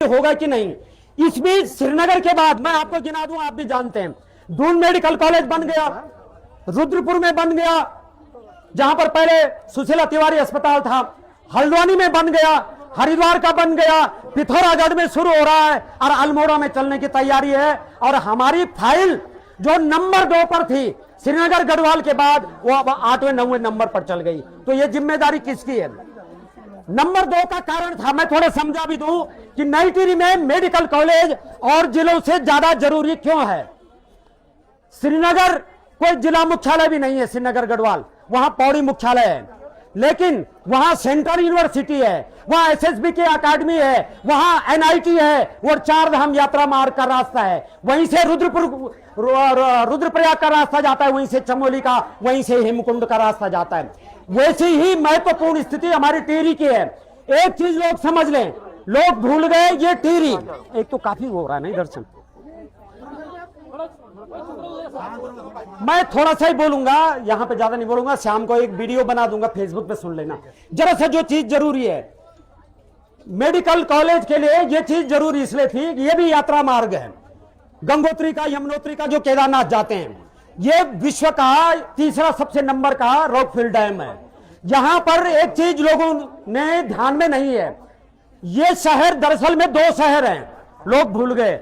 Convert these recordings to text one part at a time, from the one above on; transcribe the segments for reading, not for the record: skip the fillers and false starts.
होगा कि नहीं। इस बीच श्रीनगर के बाद मैं आपको गिना दूं, आप भी जानते हैं, दून मेडिकल कॉलेज बन गया, रुद्रपुर में बन गया, जहां पर पहले सुशीला तिवारी अस्पताल था, हल्द्वानी में बन गया, हरिद्वार का बन गया, पिथौरागढ़ में शुरू हो रहा है और अल्मोड़ा में चलने की तैयारी है। और हमारी फाइल जो नंबर 2 पर थी श्रीनगर गढ़वाल के बाद, वो अब 8वें 9वें नंबर पर चल गई। तो ये जिम्मेदारी किसकी है? नंबर 2 का कारण था, मैं थोड़ा समझा भी दूं कि नई टिहरी में मेडिकल कॉलेज और जिलों से ज्यादा जरूरी क्यों है। श्रीनगर कोई जिला मुख्यालय भी नहीं है, श्रीनगर गढ़वाल, वहां पौड़ी मुख्यालय है, लेकिन वहां सेंट्रल यूनिवर्सिटी है, वहां एसएसबी की अकादमी है, वहां एनआईटी है, और 4 धाम यात्रा मार्ग का रास्ता है, वहीं से रुद्रप्रयाग का रास्ता जाता है, वहीं से चमोली का, वहीं से हेमकुंड का रास्ता जाता है। वैसी ही महत्वपूर्ण स्थिति हमारी टिहरी की है। एक चीज लोग समझ लें, लोग भूल गए ये टिहरी, एक तो काफी हो रहा है नहीं दर्शन, मैं थोड़ा सा ही बोलूंगा, यहां पे ज्यादा नहीं बोलूंगा, शाम को एक वीडियो बना दूंगा, फेसबुक पे सुन लेना। जरा सा जो चीज जरूरी है मेडिकल कॉलेज के लिए, ये चीज जरूरी इसलिए थी, ये भी यात्रा मार्ग है, गंगोत्री का, यमुनोत्री का जो केदारनाथ जाते हैं, ये विश्व का तीसरा सबसे नंबर का रॉकफिल डैम है। यहां पर एक चीज लोगों ने ध्यान में नहीं है, ये शहर दरअसल में 2 शहर हैं, लोग भूल गए।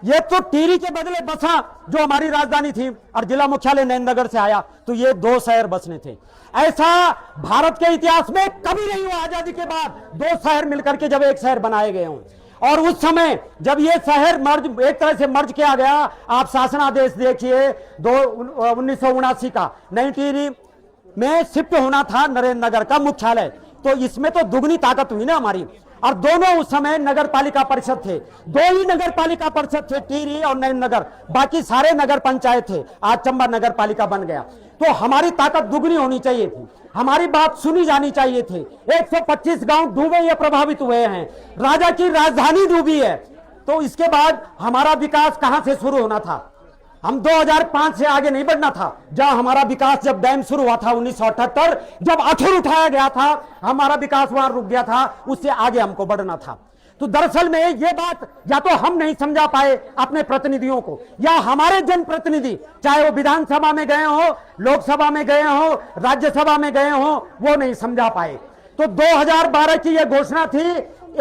ये तो टिहरी के बदले बसा, जो हमारी राजधानी थी, और जिला मुख्यालय नरेंद्रनगर से आया, तो ये 2 शहर बसने थे। ऐसा भारत के इतिहास में कभी नहीं हुआ, आजादी के बाद 2 शहर मिलकर के जब एक शहर बनाए गए हों। और उस समय जब ये शहर मर्ज, एक तरह से मर्ज किया गया, आप शासनादेश देखिए 1979 का, नई टिहरी में शिफ्ट होना था नरेंद्रनगर का मुख्यालय, तो इसमें तो दुगनी ताकत हुई ना हमारी। और दोनों उस समय नगर पालिका परिषद थे, 2 ही नगर पालिका परिषद थे, टिहरी और नरेंद्रनगर, बाकी सारे नगर पंचायत थे। आज चंबा नगर पालिका बन गया, तो हमारी ताकत दुगनी होनी चाहिए थी, हमारी बात सुनी जानी चाहिए थी। 125 गांव डूबे या प्रभावित हुए हैं, राजा की राजधानी डूबी है, तो इसके बाद हमारा विकास कहां से शुरू होना था? हम 2005 से आगे नहीं बढ़ना था, जहां हमारा विकास, जब डैम शुरू हुआ था 1978, जब अथुर उठाया गया था, हमारा विकास वहां रुक गया था, उससे आगे हमको बढ़ना था। तो दरअसल में ये बात या तो हम नहीं समझा पाए अपने प्रतिनिधियों को, या हमारे जनप्रतिनिधि, चाहे वो विधानसभा में गए हो, लोकसभा में गए हो, राज्यसभा में गए हो, वो नहीं समझा पाए। तो 2012 की ये घोषणा थी।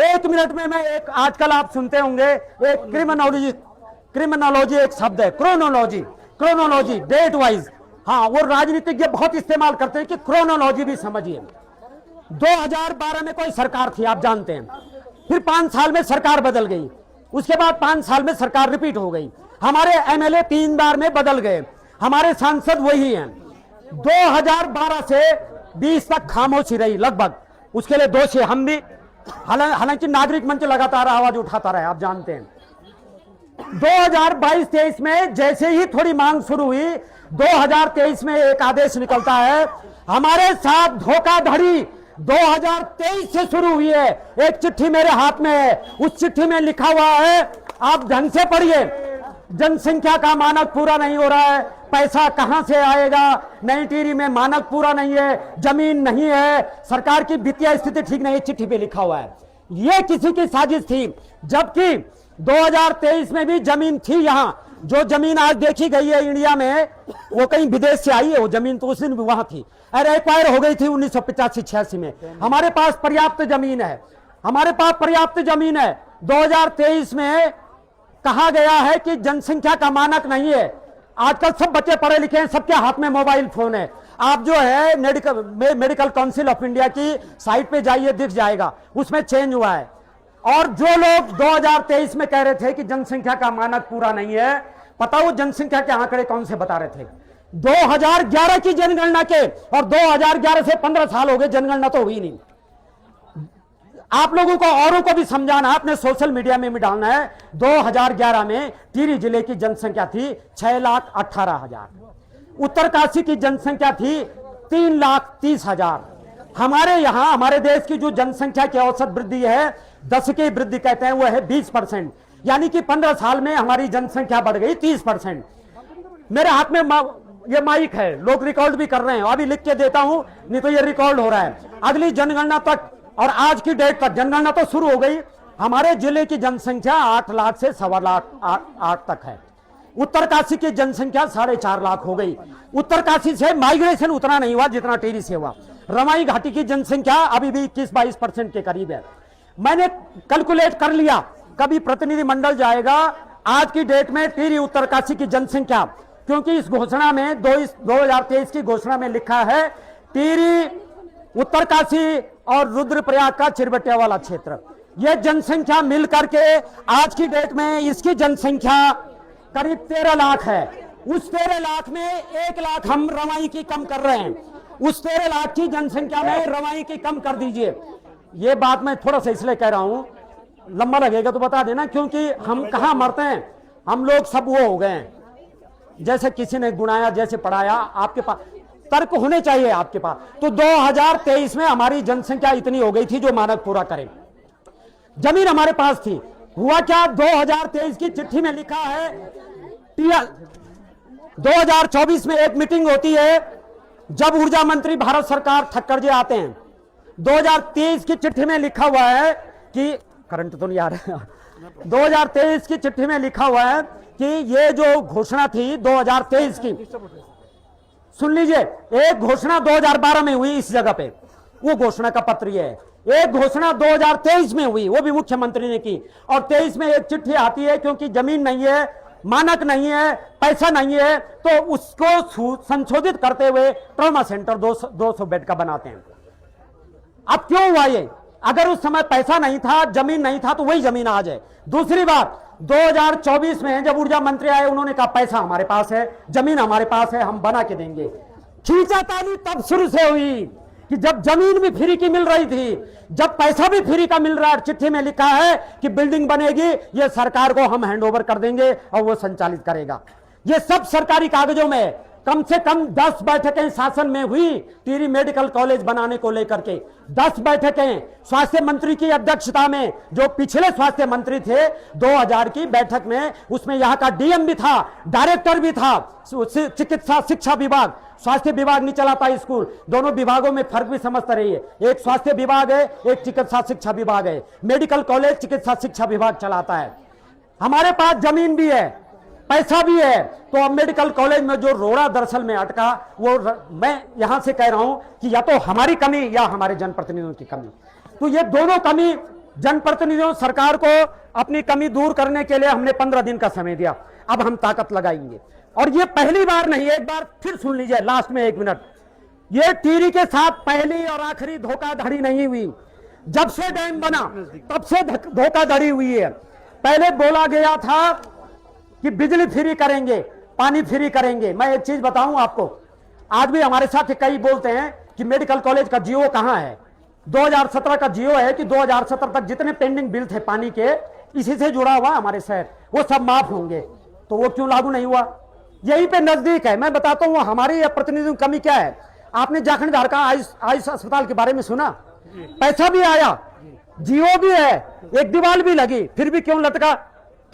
1 मिनट में मैं एक, आजकल आप सुनते होंगे एक क्रिमिनोलॉजी एक शब्द है, क्रोनोलॉजी डेट वाइज, हाँ वो राजनीतिज्ञ बहुत इस्तेमाल करते हैं कि क्रोनोलॉजी भी समझिए। 2012 में कोई सरकार थी, आप जानते हैं, फिर 5 साल में सरकार बदल गई, उसके बाद 5 साल में सरकार रिपीट हो गई, हमारे एमएलए 3 बार में बदल गए, हमारे सांसद वही हैं। 2012 से 20 तक खामोशी रही लगभग, उसके लिए दोषी हम भी, हालांकि नागरिक मंच लगातार आवाज उठाता रहा, आप जानते हैं। 2022-23 में जैसे ही थोड़ी मांग शुरू हुई, 2023 में एक आदेश निकलता है, हमारे साथ धोखाधड़ी 2023 से शुरू हुई है। एक चिट्ठी मेरे हाथ में है, उस चिट्ठी में लिखा हुआ है, आप ढंग से पढ़िए, जनसंख्या का मानक पूरा नहीं हो रहा है, पैसा कहां से आएगा, नई टिहरी में मानक पूरा नहीं है, जमीन नहीं है, सरकार की वित्तीय स्थिति ठीक नहीं है, चिट्ठी पे लिखा हुआ है। यह किसी की साजिश थी, जबकि 2023 में भी जमीन थी। यहां जो जमीन आज देखी गई है इंडिया में, वो कहीं विदेश से आई है, वो जमीन तो उस दिन भी वहां थी, अरे एक्वायर हो गई थी 1985-86 में। हमारे पास पर्याप्त जमीन है, हमारे पास पर्याप्त जमीन है। 2023 में कहा गया है कि जनसंख्या का मानक नहीं है। आजकल सब बच्चे पढ़े लिखे हैं, सबके हाथ में मोबाइल फोन है। आप जो है मेडिकल काउंसिल ऑफ इंडिया की साइट पे जाइए, दिख जाएगा, उसमें चेंज हुआ है। और जो लोग 2023 में कह रहे थे कि जनसंख्या का मानक पूरा नहीं है, पता वो जनसंख्या के आंकड़े कौन से बता रहे थे? 2011 की जनगणना के, और 2011 से 15 साल हो गए, जनगणना तो हुई नहीं। आप लोगों को, औरों को भी समझाना, आपने सोशल मीडिया में भी डालना है। 2011 में टिहरी जिले की जनसंख्या थी 6,18,000, उत्तरकाशी की जनसंख्या थी 3,30,000। हमारे यहां, हमारे देश की जो जनसंख्या की औसत वृद्धि है, 10 की वृद्धि कहते हैं, वो है 20%, यानी कि 15 साल में हमारी जनसंख्या बढ़ गई 30%। मेरे हाथ में ये माइक है, लोग रिकॉर्ड भी कर रहे हैं, अभी लिख के देता हूं, नहीं तो ये रिकॉर्ड हो रहा है। अगली जनगणना तक और आज की डेट तक, जनगणना तो शुरू हो गई, हमारे जिले की जनसंख्या 8 लाख से 1.25 लाख 8 तक है। उत्तरकाशी की जनसंख्या 4.5 लाख हो गई। उत्तरकाशी से माइग्रेशन उतना नहीं हुआ जितना टिहरी से हुआ। रमाई घाटी की जनसंख्या अभी भी 21-22% के करीब है। मैंने कैलकुलेट कर लिया, कभी प्रतिनिधिमंडल जाएगा आज की डेट में टिहरी उत्तरकाशी की जनसंख्या, क्योंकि इस घोषणा में 2023 की घोषणा में लिखा है टिहरी, उत्तरकाशी और रुद्रप्रयाग का चिरबटिया वाला क्षेत्र, यह जनसंख्या मिलकर के आज की डेट में इसकी जनसंख्या करीब 13 लाख है। उस 13 लाख में 1 लाख हम रवाई की कम कर रहे हैं। उस 13 लाख की जनसंख्या में रवाई की कम कर दीजिए। ये बात मैं थोड़ा सा इसलिए कह रहा हूं, लंबा लगेगा तो बता देना, क्योंकि हम कहां मरते हैं, हम लोग सब वो हो गए हैं, जैसे किसी ने गुनाया, जैसे पढ़ाया। आपके पास तर्क होने चाहिए आपके पास। तो 2023 में हमारी जनसंख्या इतनी हो गई थी जो मानक पूरा करे। जमीन हमारे पास थी। हुआ क्या, 2023 की चिट्ठी में लिखा है, 2024 में एक मीटिंग होती है जब ऊर्जा मंत्री भारत सरकार ठक्कर जी आते हैं। 2023 की चिट्ठी में लिखा हुआ है कि करंट तो नहीं आ रहा है, 2023 की चिट्ठी में लिखा हुआ है कि ये जो घोषणा थी 2023 की, सुन लीजिए, एक घोषणा 2012 में हुई इस जगह पे, वो घोषणा का पत्र ये है। एक घोषणा 2023 में हुई, वो भी मुख्यमंत्री ने की, और 23 में एक चिट्ठी आती है, क्योंकि जमीन नहीं है, मानक नहीं है, पैसा नहीं है, तो उसको संशोधित करते हुए ट्रॉमा सेंटर 200 बेड का बनाते हैं। अब क्यों हुआ ये? अगर उस समय पैसा नहीं था, जमीन नहीं था, तो वही जमीन आज है। दूसरी बात, 2024 में जब ऊर्जा मंत्री आए, उन्होंने कहा पैसा हमारे पास है, जमीन हमारे पास है, हम बना के देंगे। खींचातानी तब शुरू से हुई कि जब जमीन भी फ्री की मिल रही थी, जब पैसा भी फ्री का मिल रहा है। चिट्ठी में लिखा है कि बिल्डिंग बनेगी, ये सरकार को हम हैंडओवर कर देंगे और वो संचालित करेगा। ये सब सरकारी कागजों में। कम से कम 10 बैठकें शासन में हुई टिहरी मेडिकल कॉलेज बनाने को लेकर के। 10 बैठकें स्वास्थ्य मंत्री की अध्यक्षता में, जो पिछले स्वास्थ्य मंत्री थे 2000 की बैठक में, उसमें यहाँ का डीएम भी था, डायरेक्टर भी था, चिकित्सा शिक्षा विभाग, स्वास्थ्य विभाग नहीं चलाता स्कूल। दोनों विभागों में फर्क भी समझते रहिए, एक स्वास्थ्य विभाग है, एक चिकित्सा शिक्षा विभाग है। मेडिकल कॉलेज चिकित्सा शिक्षा विभाग चलाता है। हमारे पास जमीन भी है, पैसा भी है। तो अब मेडिकल कॉलेज में जो रोड़ा दरअसल में अटका, वो मैं यहां से कह रहा हूं कि या तो हमारी कमी या हमारे जनप्रतिनिधियों की कमी। तो ये दोनों कमी, जनप्रतिनिधियों सरकार को अपनी कमी दूर करने के लिए हमने 15 दिन का समय दिया। अब हम ताकत लगाएंगे, और ये पहली बार नहीं, एक बार फिर सुन लीजिए लास्ट में 1 मिनट। ये टिहरी के साथ पहली और आखिरी धोखाधड़ी नहीं हुई। जब से डैम बना तब से धोखाधड़ी हुई है। पहले बोला गया था कि बिजली फ्री करेंगे, पानी फ्री करेंगे। मैं एक चीज बताऊं आपको, आज भी हमारे साथ कई बोलते हैं कि मेडिकल कॉलेज का जियो कहां है। 2017 का जियो है कि 2017 तक जितने पेंडिंग बिल थे पानी के, इसी से जुड़ा हुआ हमारे शहर, वो सब माफ होंगे। तो वो क्यों लागू नहीं हुआ? यहीं पे नजदीक है। मैं बताता हूं हमारी प्रतिनिधियों की कमी क्या है। आपने जाखणदार का आयुष अस्पताल के बारे में सुना? पैसा भी आया, जियो भी है, एक दीवार भी लगी, फिर भी क्यों लटका?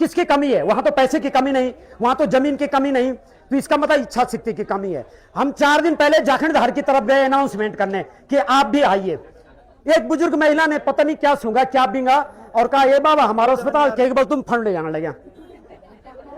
किसकी कमी है? वहां तो पैसे की कमी नहीं, वहां तो जमीन की कमी नहीं, तो इसका मतलब इच्छा शक्ति की कमी है। हम 4 दिन पहले जाखणदार की तरफ गए अनाउंसमेंट करने कि आप भी आइए। एक बुजुर्ग महिला ने पता नहीं क्या सूंगा क्या बींगा और कहा, ये बाबा हमारा अस्पताल के बस तुम फंड ले जाने लगे।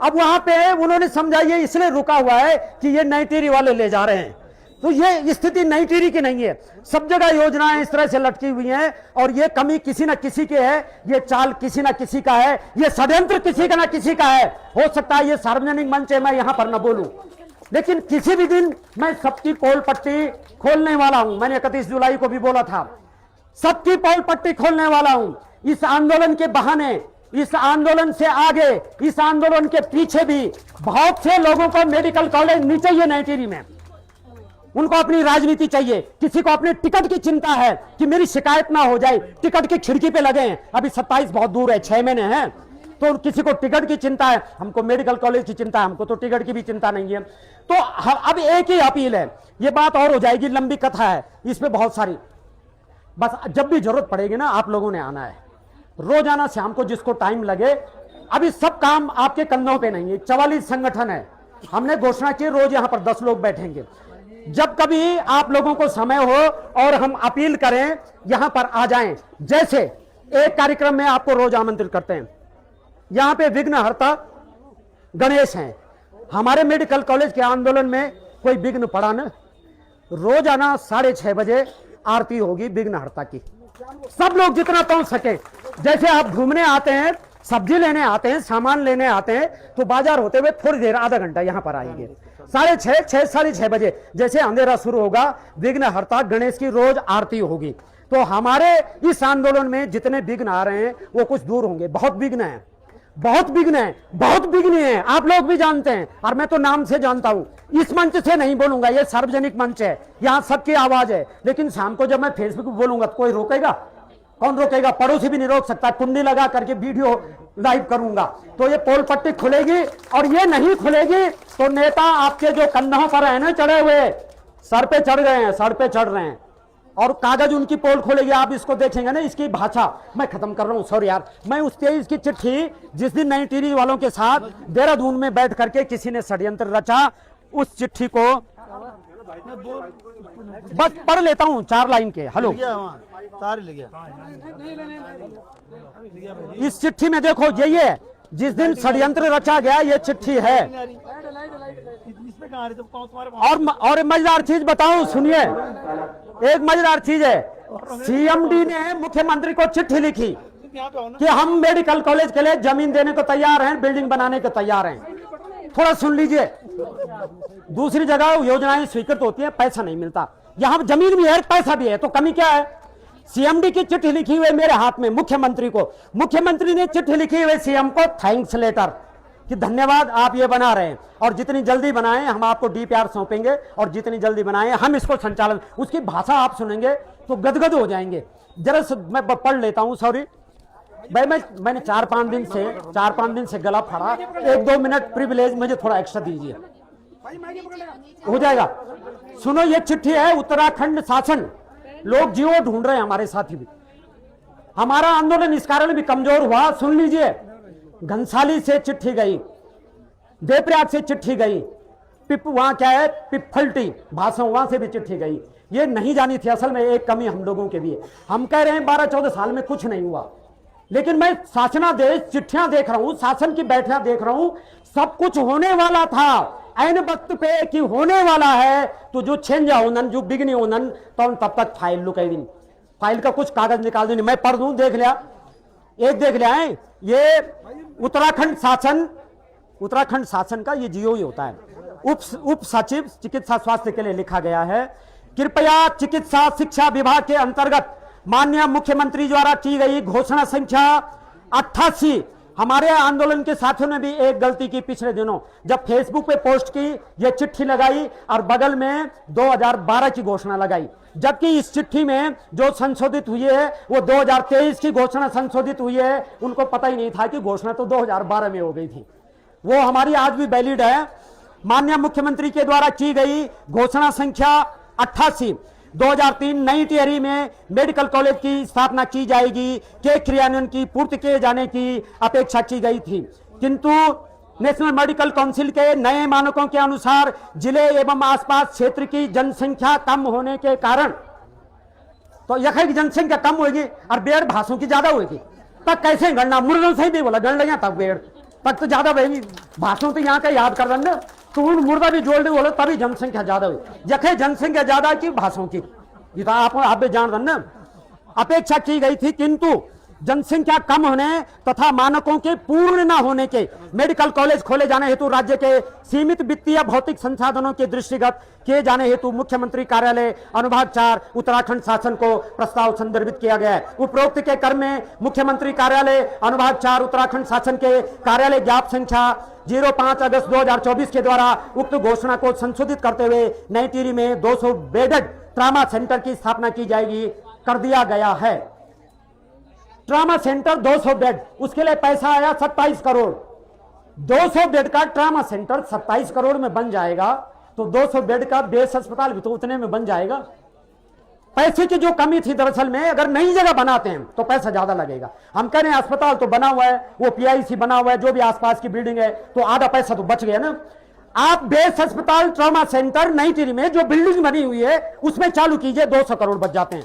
अब वहां पे उन्होंने समझा ये इसलिए रुका हुआ है कि ये नई टिहरी वाले ले जा रहे हैं। तो ये स्थिति नई टिहरी की नहीं है, सब जगह योजनाएं इस तरह से लटकी हुई हैं, और ये कमी किसी ना किसी के है, ये चाल किसी ना किसी का है, ये षड्यंत्र किसी का ना किसी का है। हो सकता है ये सार्वजनिक मंच है, मैं यहां पर न बोलूं, लेकिन किसी भी दिन मैं सबकी पोल पट्टी खोलने वाला हूं। मैंने 31 जुलाई को भी बोला था, सबकी पोल पट्टी खोलने वाला हूं। इस आंदोलन के बहाने, इस आंदोलन से आगे, इस आंदोलन के पीछे भी बहुत से लोगों को मेडिकल कॉलेज नहीं चाहिए नई टिहरी में। उनको अपनी राजनीति चाहिए, किसी को अपने टिकट की चिंता है कि मेरी शिकायत ना हो जाए, टिकट की खिड़की पे लगे हैं। अभी 27 बहुत दूर है, 6 महीने हैं, तो किसी को टिकट की चिंता है, हमको मेडिकल कॉलेज की चिंता है, हमको तो टिकट की भी चिंता नहीं है। तो अब एक ही अपील है, ये बात और हो जाएगी, लंबी कथा है इस पे बहुत सारी। बस जब भी जरूरत पड़ेगी ना, आप लोगों ने आना है, रोजाना शाम को जिसको टाइम लगे। अभी सब काम आपके कंधों पे नहीं है, 44 संगठन है, हमने घोषणा की रोज यहां पर 10 लोग बैठेंगे। जब कभी आप लोगों को समय हो और हम अपील करें, यहां पर आ जाएं। जैसे एक कार्यक्रम में आपको रोज आमंत्रित करते हैं। यहां पे विघ्नहर्ता गणेश हैं। हमारे मेडिकल कॉलेज के आंदोलन में कोई विघ्न पड़ा न, रोजाना 6:30 बजे आरती होगी विघ्नहर्ता की। सब लोग जितना पहुंच सके, जैसे आप घूमने आते हैं, सब्जी लेने आते हैं, सामान लेने आते हैं, तो बाजार होते हुए थोड़ी देर आधा घंटा यहां पर आएंगे। 6:30 बजे जैसे अंधेरा शुरू होगा, विघ्नहर्ता गणेश की रोज आरती होगी। तो हमारे इस आंदोलन में जितने विघ्न आ रहे हैं वो कुछ दूर होंगे। बहुत विघ्न है, बहुत विघ्न है, बहुत विघ्न है, आप लोग भी जानते हैं और मैं तो नाम से जानता हूं। इस मंच से नहीं बोलूंगा, ये सार्वजनिक मंच है, यहां सबकी आवाज है। लेकिन शाम को जब मैं फेसबुक पर बोलूंगा तो कोई रोकेगा? कौन रोकेगा? पड़ोसी भी नहीं रोक सकता। कुंडी लगा करके वीडियो लाइव करूंगा तो ये पोल पट्टी खुलेगी, और ये नहीं खुलेगी तो नेता आपके जो कंधों पर है ना चढ़े हुए, सर पे चढ़ गए हैं, सर पे चढ़ रहे हैं, और कागज उनकी पोल खोलेगी। आप इसको देखेंगे ना, इसकी भाषा। मैं खत्म कर रहा हूं, सॉरी यार। मैं उस 23 की चिट्ठी, जिस दिन नई टीवी वालों के साथ देहरादून में बैठ करके किसी ने षड्यंत्र रचा, उस चिट्ठी को बस पढ़ लेता हूं 4 लाइन के। हेलो, इस चिट्ठी में देखो, यही है जिस दिन षड्यंत्र रचा गया, ये चिट्ठी है। और मजेदार चीज बताऊं, सुनिए, एक मजेदार चीज है। सीएमडी ने मुख्यमंत्री को चिट्ठी लिखी कि हम मेडिकल कॉलेज के लिए जमीन देने को तैयार हैं, बिल्डिंग बनाने को तैयार हैं। थोड़ा सुन लीजिए। दूसरी जगह योजनाएं स्वीकृत होती हैं, पैसा नहीं मिलता। यहां जमीन भी है, पैसा भी है, तो कमी क्या है? सीएमडी की चिट्ठी लिखी हुई मेरे हाथ में, मुख्यमंत्री को। मुख्यमंत्री ने चिट्ठी लिखी हुई सीएम को, थैंक्स लेटर, कि धन्यवाद आप ये बना रहे हैं, और जितनी जल्दी बनाएं हम आपको डीपीआर सौंपेंगे, और जितनी जल्दी बनाएं हम इसको संचालन। उसकी भाषा आप सुनेंगे तो गदगद हो जाएंगे। जरा मैं पढ़ लेता हूं, सॉरी भाई। मैंने 4-5 दिन से गला फाड़ा। 1-2 मिनट प्रिविलेज मुझे थोड़ा एक्स्ट्रा दीजिए, हो जाएगा। सुनो, ये चिट्ठी है उत्तराखंड शासन। लोग जियो ढूंढ रहे हैं, हमारे साथी भी। हमारा आंदोलन इस कारण भी कमजोर हुआ, सुन लीजिए। घनसाली से चिट्ठी गई, देवप्रयाग से चिट्ठी गई, वहां क्या है, पिपफल्टी भाषण, वहां से भी चिट्ठी गई। ये नहीं जानी थी। असल में एक कमी हम लोगों के भी है। हम कह रहे हैं 12-14 साल में कुछ नहीं हुआ, लेकिन मैं शासनादेश, चिट्ठियां देख रहा हूं, शासन की बैठक देख रहा हूं, सब कुछ होने वाला था ऐन वक्त पे कि होने वाला है। तो जो छेंजा होनन, जो बिगनी होनन, तो तब तक फाइल लुकाई दिन, फाइल का कुछ कागज निकाल देनी। मैं पढ़ दूं, देख लिया, एक देख लिया है। ये उत्तराखंड शासन का ये जीओ ही होता है, उप सचिव चिकित्सा स्वास्थ्य के लिए लिखा गया है। कृपया चिकित्सा शिक्षा विभाग के अंतर्गत माननीय मुख्यमंत्री द्वारा की गई घोषणा संख्या 88। हमारे आंदोलन के साथियों ने भी एक गलती की पिछले दिनों, जब फेसबुक पे पोस्ट की, ये चिट्ठी लगाई और बगल में 2012 की घोषणा लगाई, जबकि इस चिट्ठी में जो संशोधित हुई है वो 2023 की घोषणा संशोधित हुई है। उनको पता ही नहीं था कि घोषणा तो 2012 में हो गई थी। वो हमारी आज भी वैलिड है। माननीय मुख्यमंत्री के द्वारा की गई घोषणा संख्या 88 2003 नई टिहरी में मेडिकल कॉलेज की स्थापना की जाएगी के क्रियान्वयन की पूर्ति किए जाने की अपेक्षा की गई थी, किंतु नेशनल मेडिकल काउंसिल के नए मानकों के अनुसार जिले एवं आसपास क्षेत्र की जनसंख्या कम होने के कारण, तो यह की जनसंख्या कम होगी और बेड़ भाषों की ज्यादा होगी। तब कैसे गणना, मुर्दों से ही भी बोला गण लिया, तब बेड़ तक तो ज्यादा रहेगी। भाषण तो यहाँ का याद कर रहे, तो उन मुर्दा भी जोड़ दे बोलो, तभी जनसंख्या ज्यादा हुई। जखे जनसंख्या ज्यादा की भाषाओं की, ये तो आप भी जान रहे ना, अपेक्षा की गई थी, किंतु जनसंख्या कम होने तथा मानकों के पूर्ण न होने के मेडिकल कॉलेज खोले जाने हेतु राज्य के सीमित वित्तीय भौतिक संसाधनों के दृष्टिगत किए जाने हेतु मुख्यमंत्री कार्यालय अनुभाग 4 उत्तराखंड शासन को प्रस्ताव संदर्भित किया गया है। उपरोक्त के क्रम में मुख्यमंत्री कार्यालय अनुभाग 4 उत्तराखंड शासन के कार्यालय ज्ञाप संख्या 05 अगस्त 2024 के द्वारा उक्त घोषणा को संशोधित करते हुए नई टिहरी में 200 बेडेड ट्रामा सेंटर की स्थापना की जाएगी कर दिया गया है। ट्रामा सेंटर 200 बेड, उसके लिए पैसा आया 27 करोड़। 200 बेड का ट्रामा सेंटर 27 करोड़ में बन जाएगा, तो 200 बेड का बेस अस्पताल भी तो उतने में बन जाएगा। पैसे की जो कमी थी दरअसल में, अगर नई जगह बनाते हैं तो पैसा ज्यादा लगेगा। हम कह रहे हैं अस्पताल तो बना हुआ है, वो पीआईसी बना हुआ है, जो भी आसपास की बिल्डिंग है, तो आधा पैसा तो बच गया ना। आप बेस अस्पताल ट्रामा सेंटर नई टिहरी में जो बिल्डिंग बनी हुई है उसमें चालू कीजिए, 200 करोड़ बच जाते हैं।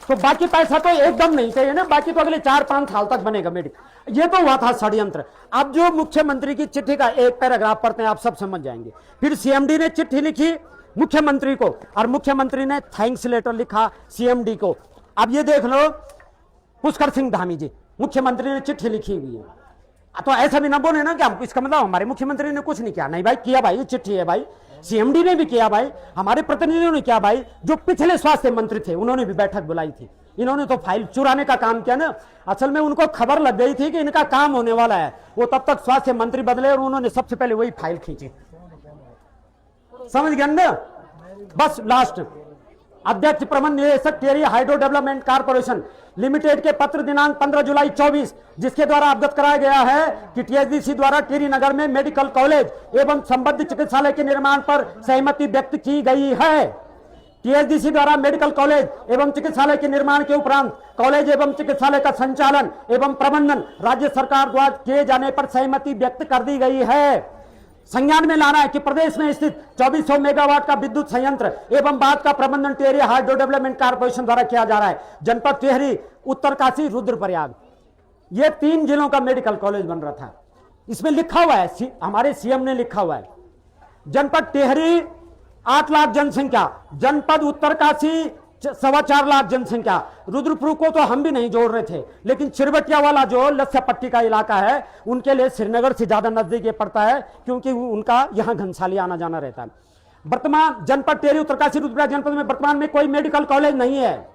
तो बाकी पैसा तो एकदम नहीं चाहिए ना, बाकी तो अगले 4-5 साल तक बनेगा मेडिकल। ये तो हुआ था षड्यंत्र। अब जो मुख्यमंत्री की चिट्ठी का एक पैराग्राफ पढ़ते हैं, आप सब समझ जाएंगे। फिर सीएमडी ने चिट्ठी लिखी मुख्यमंत्री को, और मुख्यमंत्री ने थैंक्स लेटर लिखा सीएमडी को। अब ये देख लो, पुष्कर सिंह धामी जी, मुख्यमंत्री ने चिट्ठी लिखी हुई है। तो ऐसा भी ना बोले ना कि इसका मतलब हमारे मुख्यमंत्री ने कुछ नहीं किया। नहीं भाई, किया भाई, ये चिट्ठी है भाई, सीएमडी ने भी किया भाई, हमारे प्रतिनिधियों ने किया भाई, जो पिछले स्वास्थ्य मंत्री थे उन्होंने भी बैठक बुलाई थी। इन्होंने तो फाइल चुराने का काम किया ना। असल में उनको खबर लग गई थी कि इनका काम होने वाला है, वो तब तक स्वास्थ्य मंत्री बदले और उन्होंने सबसे पहले वही फाइल खींची। समझ गए ना। बस लास्ट, अध्यक्ष प्रबंध निदेशक Tehri hydro development corporation limited के पत्र दिनांक 15 जुलाई 24, जिसके द्वारा अवगत कराया गया है कि टीएचडीसी द्वारा टिहरी नगर में मेडिकल कॉलेज एवं संबद्ध चिकित्सालय के निर्माण पर सहमति व्यक्त की गई है। टीएचडीसी द्वारा मेडिकल कॉलेज एवं चिकित्सालय के निर्माण के उपरांत कॉलेज एवं चिकित्सालय का संचालन एवं प्रबंधन राज्य सरकार द्वारा किए जाने पर सहमति व्यक्त कर दी गई है। संज्ञान में लाना है कि प्रदेश में स्थित 2400 मेगावाट का विद्युत संयंत्र एवं बाद का प्रबंधन टिहरी हाइड्रो डेवलपमेंट कारपोरेशन द्वारा किया जा रहा है। जनपद टिहरी, उत्तरकाशी, रुद्रप्रयाग, ये 3 जिलों का मेडिकल कॉलेज बन रहा था। इसमें लिखा हुआ है, हमारे सीएम ने लिखा हुआ है, जनपद टिहरी 8 लाख जनसंख्या, जनपद उत्तरकाशी 4.25 लाख जनसंख्या। रुद्रपुर को तो हम भी नहीं जोड़ रहे थे, लेकिन चिरबटिया वाला जो लस्या पट्टी का इलाका है उनके लिए श्रीनगर से ज्यादा नजदीक ये पड़ता है, क्योंकि उनका यहाँ घनसाली आना जाना रहता है। वर्तमान जनपद टिहरी, उत्तरकाशी, रुद्रप्रयाग जनपद में वर्तमान में कोई मेडिकल कॉलेज नहीं है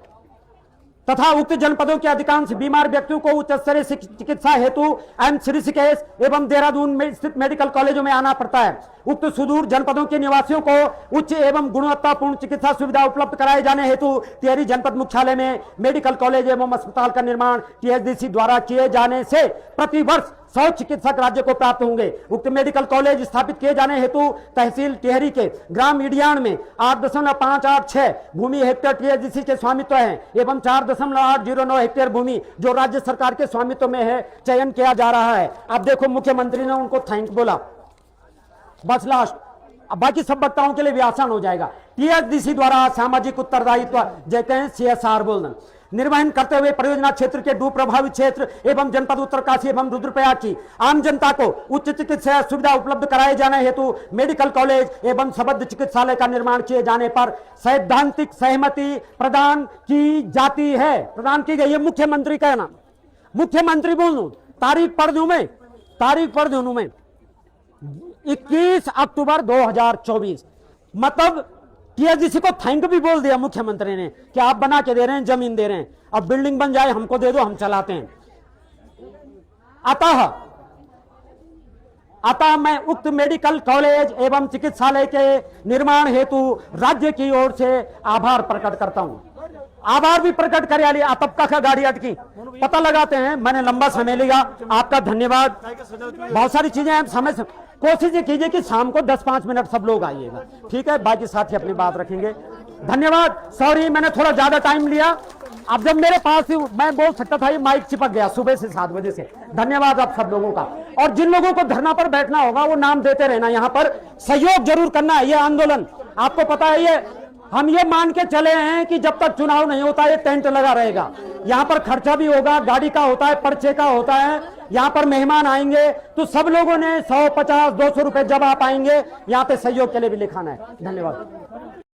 तथा उक्त जनपदों के अधिकांश बीमार व्यक्तियों को उच्च स्तरीय चिकित्सा हेतु एम्स ऋषिकेश एवं देहरादून में स्थित मेडिकल कॉलेजों में आना पड़ता है। उक्त सुदूर जनपदों के निवासियों को उच्च एवं गुणवत्तापूर्ण चिकित्सा सुविधा उपलब्ध कराए जाने हेतु टिहरी जनपद मुख्यालय में मेडिकल कॉलेज एवं अस्पताल का निर्माण टीएचडीसी द्वारा किए जाने से प्रति वर्ष 100 चिकित्सक राज्य को प्राप्त होंगे। उक्त मेडिकल कॉलेज स्थापित किए जाने हेतु तहसील टिहरी के ग्राम इडियान में 8.586 भूमि हेक्टेयर टीएचडीसी के स्वामित्व है एवं 4.809 हेक्टेयर भूमि जो राज्य सरकार के स्वामित्व में है चयन किया जा रहा है। अब देखो, मुख्यमंत्री ने उनको थैंक बोला। बस लास्ट, अब बाकी सब वक्ताओं के लिए भी आसान हो जाएगा। टीएचडीसी द्वारा सामाजिक उत्तरदायित्व, जैसे हैं CSR बोलना, निर्वहन करते हुए परियोजना क्षेत्र के डूब प्रभावित क्षेत्र एवं जनपद उत्तरकाशी एवं रुद्रप्रयाग की आम जनता को उच्च चिकित्सा सुविधा उपलब्ध कराए जाने हेतु मेडिकल कॉलेज एवं संबद्ध चिकित्सालय का निर्माण किए जाने पर सैद्धांतिक सहमति प्रदान की जाती है। प्रदान की गई है। मुख्यमंत्री का नाम, मुख्यमंत्री बोल दूं, तारीख पढ़ दूं मैं, 21 अक्टूबर 2024। मतलब टीएचडीसी को थैंक भी बोल दिया मुख्यमंत्री ने कि आप बना के दे रहे हैं, जमीन दे रहे हैं, अब बिल्डिंग बन जाए हमको दे दो, हम चलाते हैं। अतः मैं उक्त मेडिकल कॉलेज एवं चिकित्सालय के निर्माण हेतु राज्य की ओर से आभार प्रकट करता हूं। आभार भी प्रकट कर लिया। तब तक गाड़ी अटकी, पता लगाते हैं। मैंने लंबा समय लिया, आपका धन्यवाद। बहुत सारी चीजें हैं, समय से कोशिश ये कीजिए कि शाम को 10-5 मिनट सब लोग आइएगा, ठीक है? बाकी साथी अपनी बात रखेंगे। धन्यवाद। सॉरी मैंने थोड़ा ज्यादा टाइम लिया। अब जब मेरे पास मैं बोल सकता था, ये माइक चिपक गया सुबह से 7 बजे से। धन्यवाद आप सब लोगों का। और जिन लोगों को धरना पर बैठना होगा वो नाम देते रहना, यहाँ पर सहयोग जरूर करना है। ये आंदोलन आपको पता है, ये हम ये मान के चले हैं कि जब तक चुनाव नहीं होता ये टेंट लगा रहेगा। यहाँ पर खर्चा भी होगा, गाड़ी का होता है, पर्चे का होता है, यहाँ पर मेहमान आएंगे, तो सब लोगों ने 100, 50, 200 रुपए जब आप आएंगे यहाँ पे सहयोग के लिए भी लिखाना है। धन्यवाद।